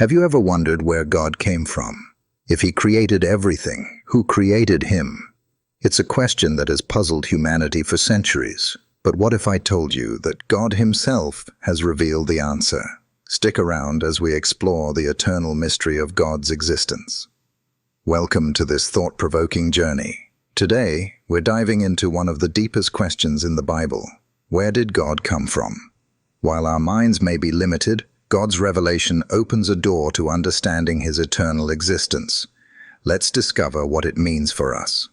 Have you ever wondered where God came from? If he created everything, who created him? It's a question that has puzzled humanity for centuries. But what if I told you that God himself has revealed the answer? Stick around as we explore the eternal mystery of God's existence. Welcome to this thought-provoking journey. Today, we're diving into one of the deepest questions in the Bible. Where did God come from? While our minds may be limited, God's revelation opens a door to understanding his eternal existence. Let's discover what it means for us.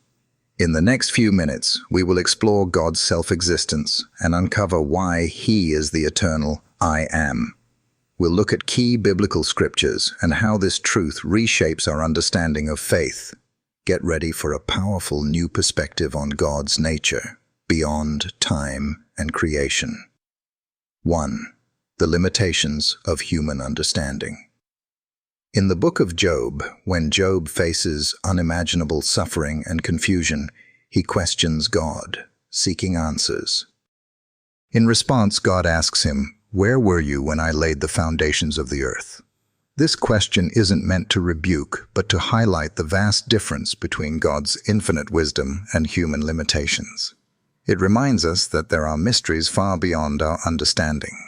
In the next few minutes, we will explore God's self-existence and uncover why he is the eternal I Am. We'll look at key biblical scriptures and how this truth reshapes our understanding of faith. Get ready for a powerful new perspective on God's nature, beyond time and creation. 1. The limitations of human understanding. In the book of Job, when Job faces unimaginable suffering and confusion, he questions God, seeking answers. In response, God asks him, "Where were you when I laid the foundations of the earth?" This question isn't meant to rebuke, but to highlight the vast difference between God's infinite wisdom and human limitations. It reminds us that there are mysteries far beyond our understanding.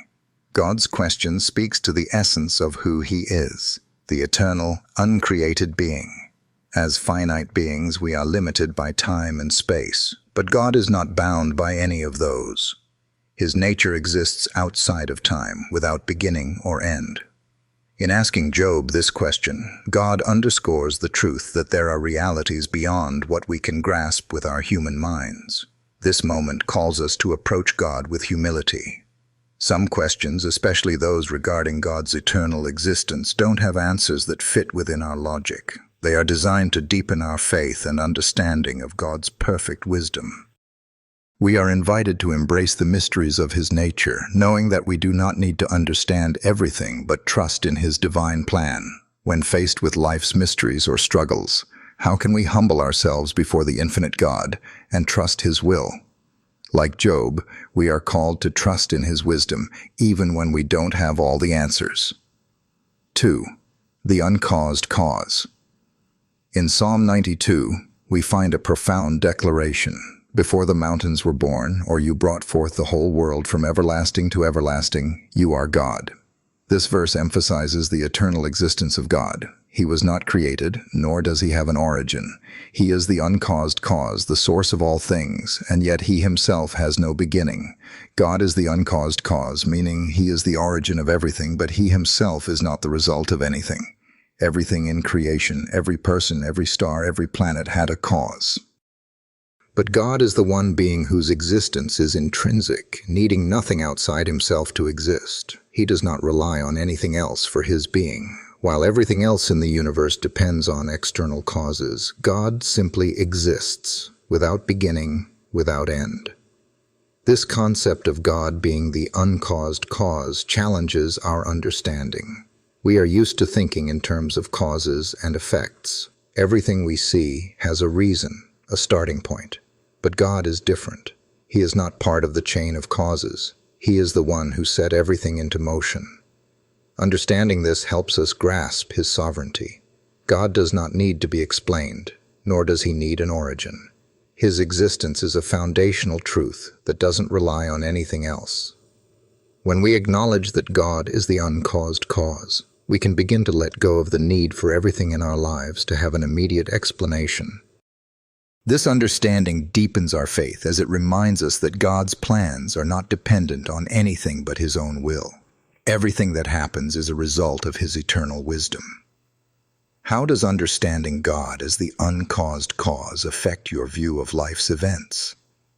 God's question speaks to the essence of who he is, the eternal, uncreated being. As finite beings, we are limited by time and space, but God is not bound by any of those. His nature exists outside of time, without beginning or end. In asking Job this question, God underscores the truth that there are realities beyond what we can grasp with our human minds. This moment calls us to approach God with humility. Some questions, especially those regarding God's eternal existence, don't have answers that fit within our logic. They are designed to deepen our faith and understanding of God's perfect wisdom. We are invited to embrace the mysteries of his nature, knowing that we do not need to understand everything but trust in his divine plan. When faced with life's mysteries or struggles, how can we humble ourselves before the infinite God and trust his will? Like Job, we are called to trust in his wisdom, even when we don't have all the answers. 2. The Uncaused Cause. In Psalm 92, we find a profound declaration. "Before the mountains were born, or you brought forth the whole world from everlasting to everlasting, you are God." This verse emphasizes the eternal existence of God. He was not created, nor does he have an origin. He is the uncaused cause, the source of all things, and yet he himself has no beginning. God is the uncaused cause, meaning he is the origin of everything, but he himself is not the result of anything. Everything in creation, every person, every star, every planet had a cause. But God is the one being whose existence is intrinsic, needing nothing outside himself to exist. He does not rely on anything else for his being. While everything else in the universe depends on external causes, God simply exists, without beginning, without end. This concept of God being the uncaused cause challenges our understanding. We are used to thinking in terms of causes and effects. Everything we see has a reason, a starting point. But God is different. He is not part of the chain of causes. He is the one who set everything into motion. Understanding this helps us grasp his sovereignty. God does not need to be explained, nor does he need an origin. His existence is a foundational truth that doesn't rely on anything else. When we acknowledge that God is the uncaused cause, we can begin to let go of the need for everything in our lives to have an immediate explanation. This understanding deepens our faith as it reminds us that God's plans are not dependent on anything but his own will. Everything that happens is a result of his eternal wisdom. How does understanding God as the uncaused cause affect your view of life's events?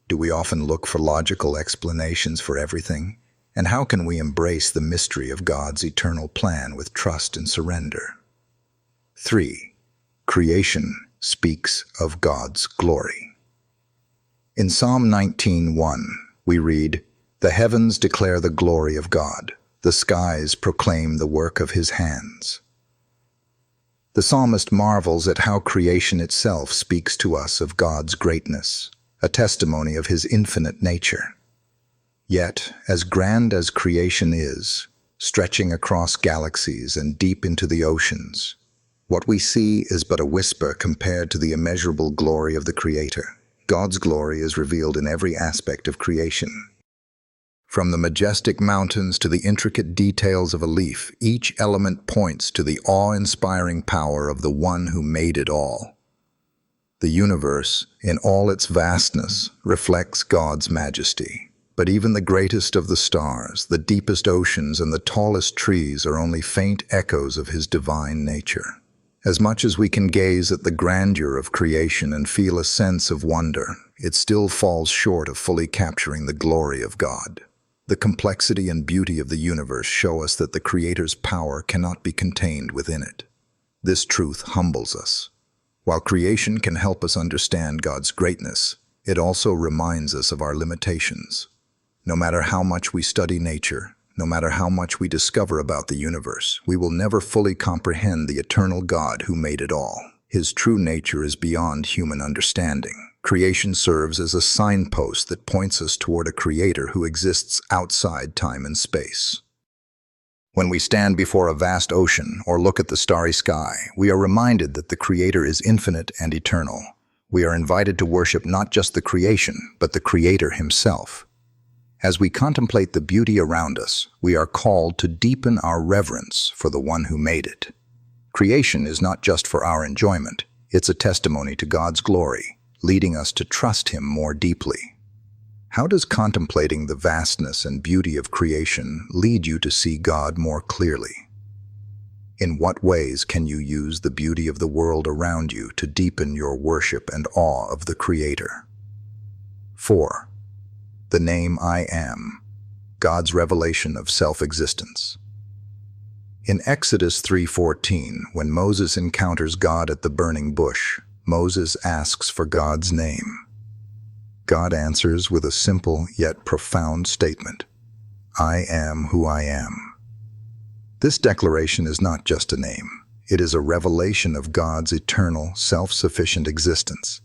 Do we often look for logical explanations for everything? And how can we embrace the mystery of God's eternal plan with trust and surrender? 3. Creation speaks of God's glory. In Psalm 19:1, we read, "The heavens declare the glory of God. The skies proclaim the work of his hands." The psalmist marvels at how creation itself speaks to us of God's greatness, a testimony of his infinite nature. Yet, as grand as creation is, stretching across galaxies and deep into the oceans. What we see is but a whisper compared to the immeasurable glory of the Creator. God's glory is revealed in every aspect of creation. From the majestic mountains to the intricate details of a leaf, each element points to the awe-inspiring power of the one who made it all. The universe, in all its vastness, reflects God's majesty. But even the greatest of the stars, the deepest oceans, and the tallest trees are only faint echoes of His divine nature. As much as we can gaze at the grandeur of creation and feel a sense of wonder, it still falls short of fully capturing the glory of God. The complexity and beauty of the universe show us that the Creator's power cannot be contained within it. This truth humbles us. While creation can help us understand God's greatness, it also reminds us of our limitations. No matter how much we study nature, no matter how much we discover about the universe, we will never fully comprehend the eternal God who made it all. His true nature is beyond human understanding. Creation serves as a signpost that points us toward a Creator who exists outside time and space. When we stand before a vast ocean or look at the starry sky, we are reminded that the Creator is infinite and eternal. We are invited to worship not just the creation, but the Creator Himself. As we contemplate the beauty around us, we are called to deepen our reverence for the one who made it. Creation is not just for our enjoyment, it's a testimony to God's glory, leading us to trust Him more deeply. How does contemplating the vastness and beauty of creation lead you to see God more clearly? In what ways can you use the beauty of the world around you to deepen your worship and awe of the Creator? 4. The name I Am, God's revelation of self-existence. In Exodus 3:14, when Moses encounters God at the burning bush, Moses asks for God's name. God answers with a simple yet profound statement: I am who I am. This declaration is not just a name. It is a revelation of God's eternal, self-sufficient existence.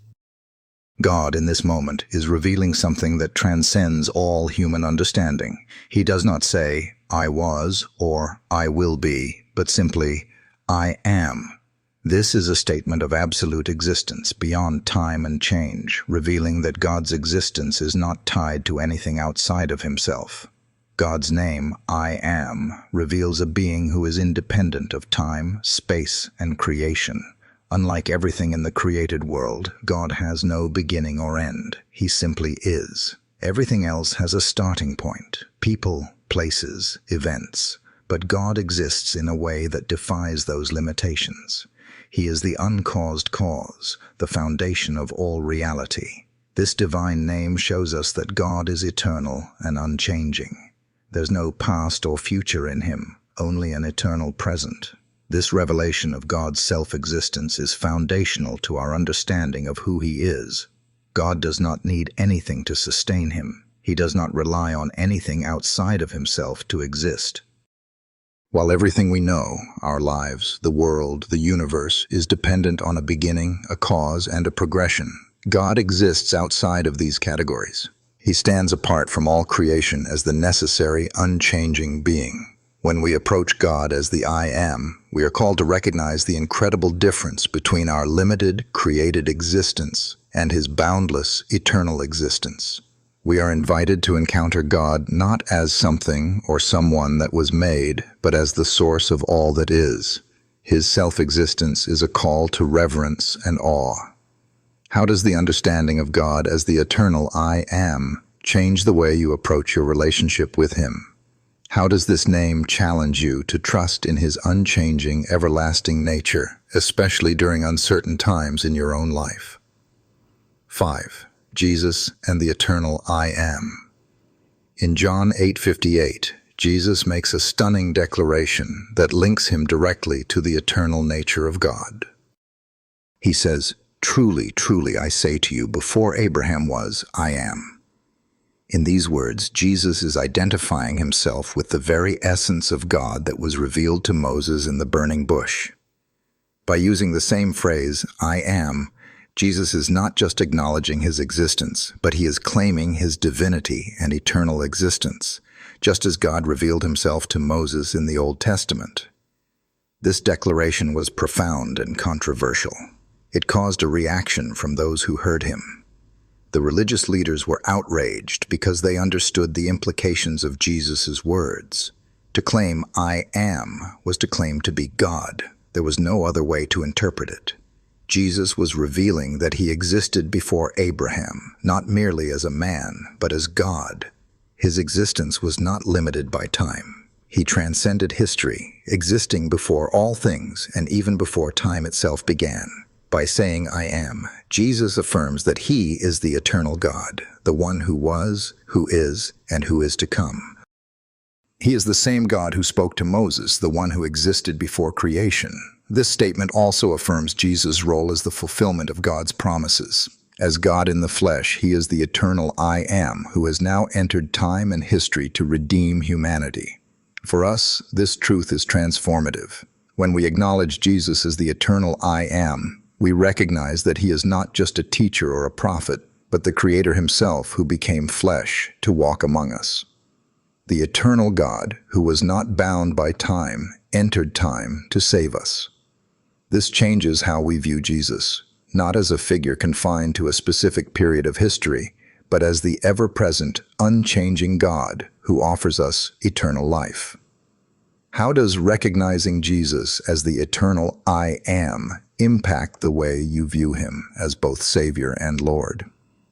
God, in this moment, is revealing something that transcends all human understanding. He does not say, I was or I will be, but simply, I am. This is a statement of absolute existence beyond time and change, revealing that God's existence is not tied to anything outside of Himself. God's name, I Am, reveals a being who is independent of time, space, and creation. Unlike everything in the created world, God has no beginning or end. He simply is. Everything else has a starting point: people, places, events. But God exists in a way that defies those limitations. He is the uncaused cause, the foundation of all reality. This divine name shows us that God is eternal and unchanging. There's no past or future in Him, only an eternal present. This revelation of God's self-existence is foundational to our understanding of who He is. God does not need anything to sustain Him. He does not rely on anything outside of Himself to exist. While everything we know, our lives, the world, the universe, is dependent on a beginning, a cause, and a progression, God exists outside of these categories. He stands apart from all creation as the necessary, unchanging being. When we approach God as the I Am, we are called to recognize the incredible difference between our limited, created existence and His boundless, eternal existence. We are invited to encounter God not as something or someone that was made, but as the source of all that is. His self-existence is a call to reverence and awe. How does the understanding of God as the eternal I Am change the way you approach your relationship with Him? How does this name challenge you to trust in His unchanging, everlasting nature, especially during uncertain times in your own life? 5. Jesus and the eternal I Am. In John 8:58, Jesus makes a stunning declaration that links Him directly to the eternal nature of God. He says, Truly, truly, I say to you, before Abraham was, I am. In these words, Jesus is identifying Himself with the very essence of God that was revealed to Moses in the burning bush. By using the same phrase, I am, Jesus is not just acknowledging His existence, but He is claiming His divinity and eternal existence. just as God revealed himself to Moses in the Old Testament. This declaration was profound and controversial. It caused a reaction from those who heard him. The religious leaders were outraged because they understood the implications of Jesus' words. To claim "I am" was to claim to be God. There was no other way to interpret it. Jesus was revealing that he existed before Abraham, not merely as a man, but as God. His existence was not limited by time. He transcended history, existing before all things and even before time itself began. By saying "I am," Jesus affirms that he is the eternal God, the one who was, who is, and who is to come. He is the same God who spoke to Moses, the one who existed before creation. This statement also affirms Jesus' role as the fulfillment of God's promises. As God in the flesh, he is the eternal I am, who has now entered time and history to redeem humanity. For us, this truth is transformative. When we acknowledge Jesus as the eternal I am, we recognize that he is not just a teacher or a prophet, but the Creator himself who became flesh to walk among us. The eternal God, who was not bound by time, entered time to save us. This changes how we view Jesus, not as a figure confined to a specific period of history, but as the ever-present, unchanging God who offers us eternal life. How does recognizing Jesus as the eternal I am impact the way you view him as both Savior and Lord?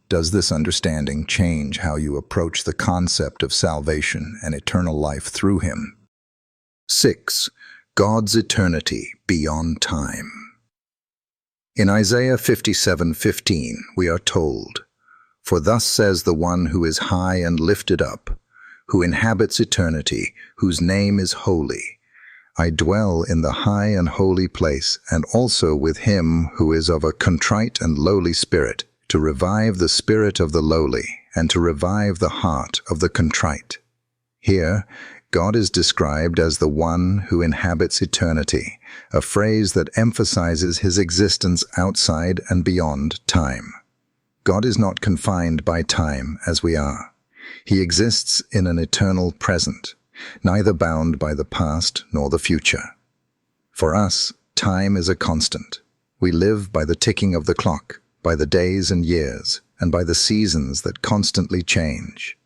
Does this understanding change how you approach the concept of salvation and eternal life through him? 6. God's eternity beyond time. In Isaiah 57:15, we are told, "For thus says the one who is high and lifted up, who inhabits eternity, whose name is holy. I dwell in the high and holy place, and also with him who is of a contrite and lowly spirit, to revive the spirit of the lowly, and to revive the heart of the contrite." Here, God is described as the one who inhabits eternity, a phrase that emphasizes his existence outside and beyond time. God is not confined by time as we are. He exists in an eternal present, neither bound by the past nor the future. For us, time is a constant. We live by the ticking of the clock, by the days and years, and by the seasons that constantly change.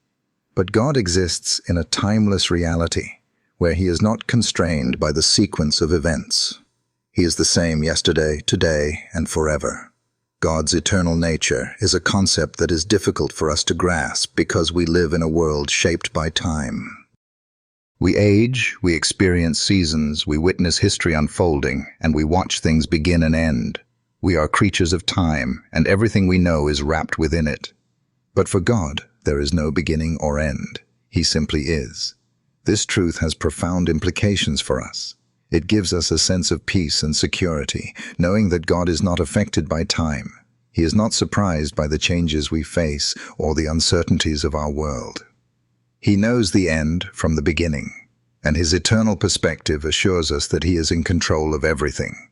But God exists in a timeless reality, where he is not constrained by the sequence of events. He is the same yesterday, today, and forever. God's eternal nature is a concept that is difficult for us to grasp because we live in a world shaped by time. We age, we experience seasons, we witness history unfolding, and we watch things begin and end. We are creatures of time, and everything we know is wrapped within it. But for God, there is no beginning or end. He simply is. This truth has profound implications for us. It gives us a sense of peace and security, knowing that God is not affected by time. He is not surprised by the changes we face or the uncertainties of our world. He knows the end from the beginning, and his eternal perspective assures us that he is in control of everything.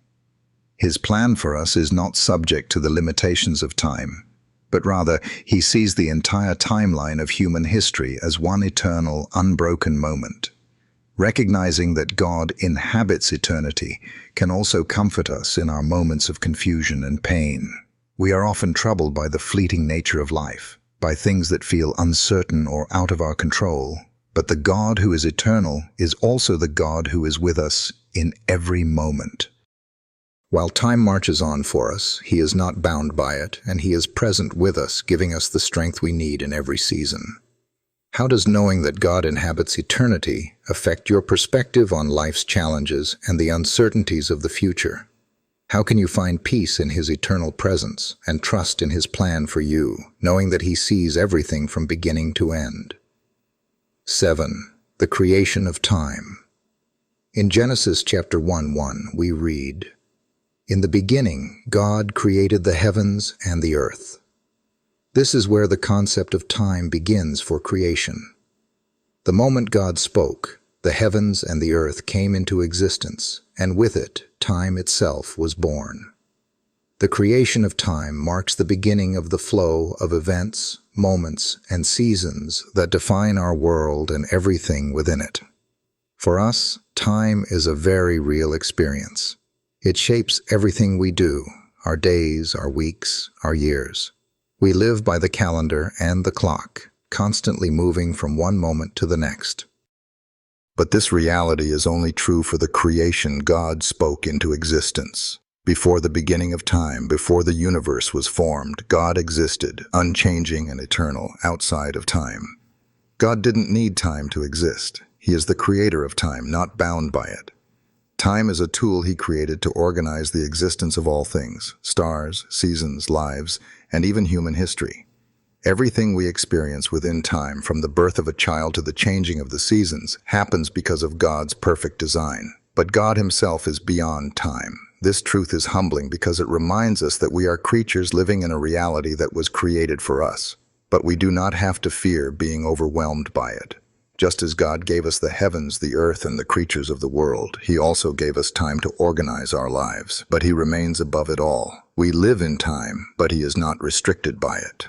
His plan for us is not subject to the limitations of time, but rather he sees the entire timeline of human history as one eternal, unbroken moment. Recognizing that God inhabits eternity can also comfort us in our moments of confusion and pain. We are often troubled by the fleeting nature of life, by things that feel uncertain or out of our control. But the God who is eternal is also the God who is with us in every moment. While time marches on for us, he is not bound by it, and he is present with us, giving us the strength we need in every season. How does knowing that God inhabits eternity affect your perspective on life's challenges and the uncertainties of the future? How can you find peace in his eternal presence and trust in his plan for you, knowing that he sees everything from beginning to end? 7. The creation of time. In Genesis chapter 1:1, we read, "In the beginning, God created the heavens and the earth." This is where the concept of time begins for creation. The moment God spoke, the heavens and the earth came into existence, and with it, time itself was born. The creation of time marks the beginning of the flow of events, moments, and seasons that define our world and everything within it. For us, time is a very real experience. It shapes everything we do, our days, our weeks, our years. We live by the calendar and the clock, constantly moving from one moment to the next. But this reality is only true for the creation God spoke into existence. Before the beginning of time, before the universe was formed, God existed, unchanging and eternal, outside of time. God didn't need time to exist. He is the creator of time, not bound by it. Time is a tool he created to organize the existence of all things, stars, seasons, lives, and even human history. Everything we experience within time, from the birth of a child to the changing of the seasons, happens because of God's perfect design. But God himself is beyond time. This truth is humbling because it reminds us that we are creatures living in a reality that was created for us. But we do not have to fear being overwhelmed by it. Just as God gave us the heavens, the earth, and the creatures of the world, he also gave us time to organize our lives, but he remains above it all. We live in time, but he is not restricted by it.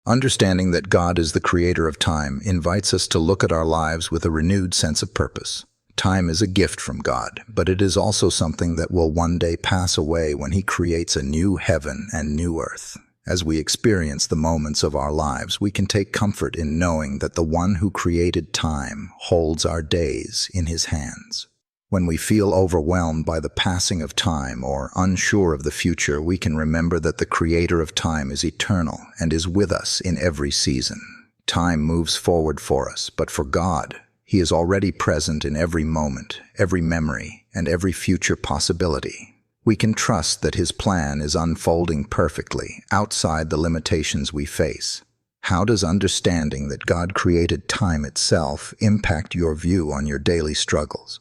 Understanding that God is the creator of time invites us to look at our lives with a renewed sense of purpose. Time is a gift from God, but it is also something that will one day pass away when he creates a new heaven and new earth. As we experience the moments of our lives, we can take comfort in knowing that the one who created time holds our days in his hands. When we feel overwhelmed by the passing of time or unsure of the future, we can remember that the creator of time is eternal and is with us in every season. Time moves forward for us, but for God, he is already present in every moment, every memory, and every future possibility. We can trust that his plan is unfolding perfectly outside the limitations we face. How does understanding that God created time itself impact your view on your daily struggles?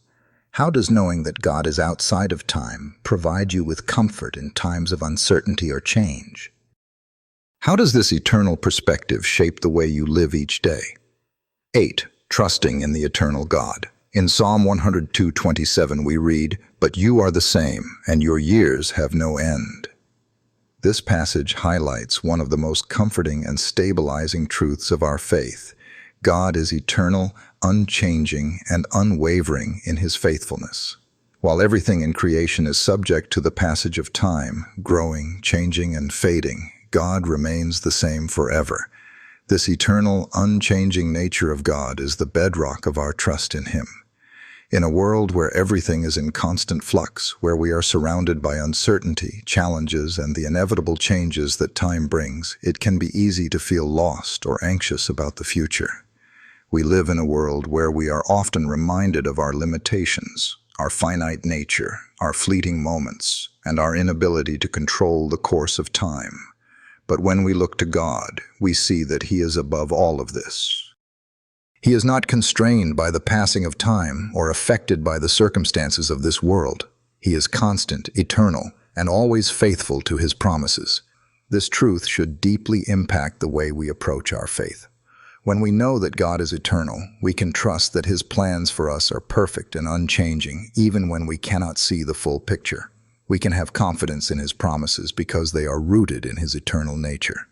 How does knowing that God is outside of time provide you with comfort in times of uncertainty or change? How does this eternal perspective shape the way you live each day? 8. Trusting in the eternal God. In Psalm 102:27 we read, "But you are the same, and your years have no end." This passage highlights one of the most comforting and stabilizing truths of our faith. God is eternal, unchanging, and unwavering in his faithfulness. While everything in creation is subject to the passage of time, growing, changing, and fading, God remains the same forever. This eternal, unchanging nature of God is the bedrock of our trust in him. In a world where everything is in constant flux, where we are surrounded by uncertainty, challenges, and the inevitable changes that time brings, it can be easy to feel lost or anxious about the future. We live in a world where we are often reminded of our limitations, our finite nature, our fleeting moments, and our inability to control the course of time. But when we look to God, we see that he is above all of this. He is not constrained by the passing of time or affected by the circumstances of this world. He is constant, eternal, and always faithful to his promises. This truth should deeply impact the way we approach our faith. When we know that God is eternal, we can trust that his plans for us are perfect and unchanging, even when we cannot see the full picture. We can have confidence in his promises because they are rooted in his eternal nature.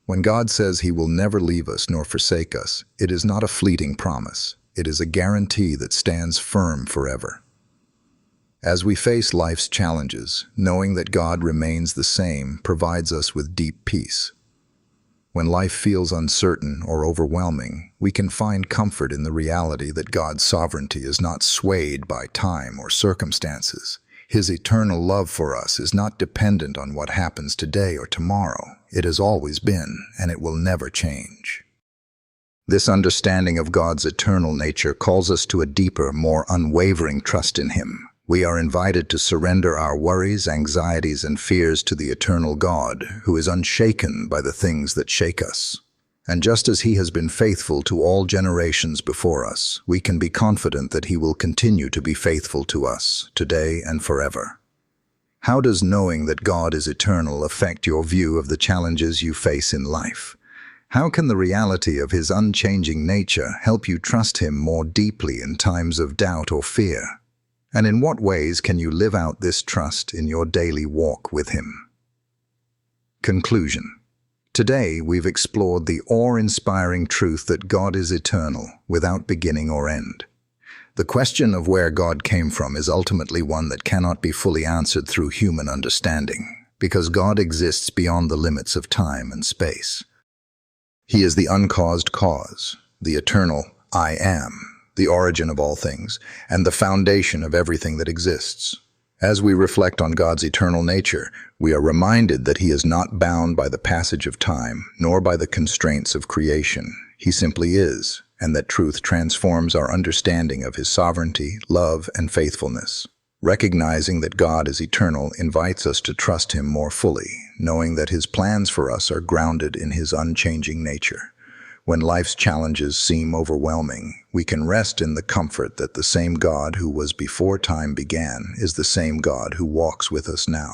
When God says he will never leave us nor forsake us, it is not a fleeting promise. It is a guarantee that stands firm forever. As we face life's challenges, knowing that God remains the same provides us with deep peace. When life feels uncertain or overwhelming, we can find comfort in the reality that God's sovereignty is not swayed by time or circumstances. His eternal love for us is not dependent on what happens today or tomorrow. It has always been, and it will never change. This understanding of God's eternal nature calls us to a deeper, more unwavering trust in him. We are invited to surrender our worries, anxieties, and fears to the eternal God, who is unshaken by the things that shake us. And just as he has been faithful to all generations before us, we can be confident that he will continue to be faithful to us, today and forever. How does knowing that God is eternal affect your view of the challenges you face in life? How can the reality of his unchanging nature help you trust him more deeply in times of doubt or fear? And in what ways can you live out this trust in your daily walk with him? Conclusion. Today, we've explored the awe-inspiring truth that God is eternal, without beginning or end. The question of where God came from is ultimately one that cannot be fully answered through human understanding, because God exists beyond the limits of time and space. He is the uncaused cause, the eternal I am, the origin of all things, and the foundation of everything that exists. As we reflect on God's eternal nature, we are reminded that He is not bound by the passage of time, nor by the constraints of creation. He simply is, and that truth transforms our understanding of His sovereignty, love, and faithfulness. Recognizing that God is eternal invites us to trust Him more fully, knowing that His plans for us are grounded in His unchanging nature. When life's challenges seem overwhelming, we can rest in the comfort that the same God who was before time began is the same God who walks with us now.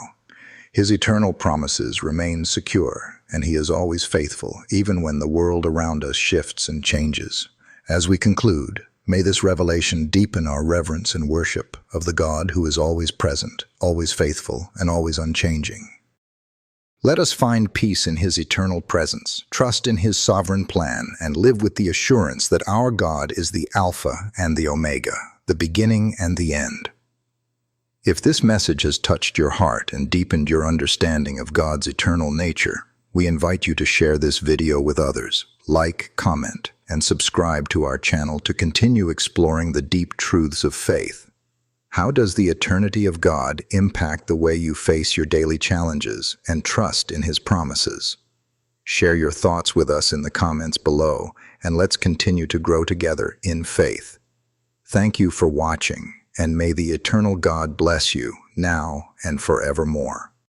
His eternal promises remain secure, and He is always faithful, even when the world around us shifts and changes. As we conclude, may this revelation deepen our reverence and worship of the God who is always present, always faithful, and always unchanging. Let us find peace in His eternal presence, trust in His sovereign plan, and live with the assurance that our God is the Alpha and the Omega, the beginning and the end. If this message has touched your heart and deepened your understanding of God's eternal nature, we invite you to share this video with others, like, comment, and subscribe to our channel to continue exploring the deep truths of faith. How does the eternity of God impact the way you face your daily challenges and trust in His promises? Share your thoughts with us in the comments below, and let's continue to grow together in faith. Thank you for watching, and may the eternal God bless you now and forevermore.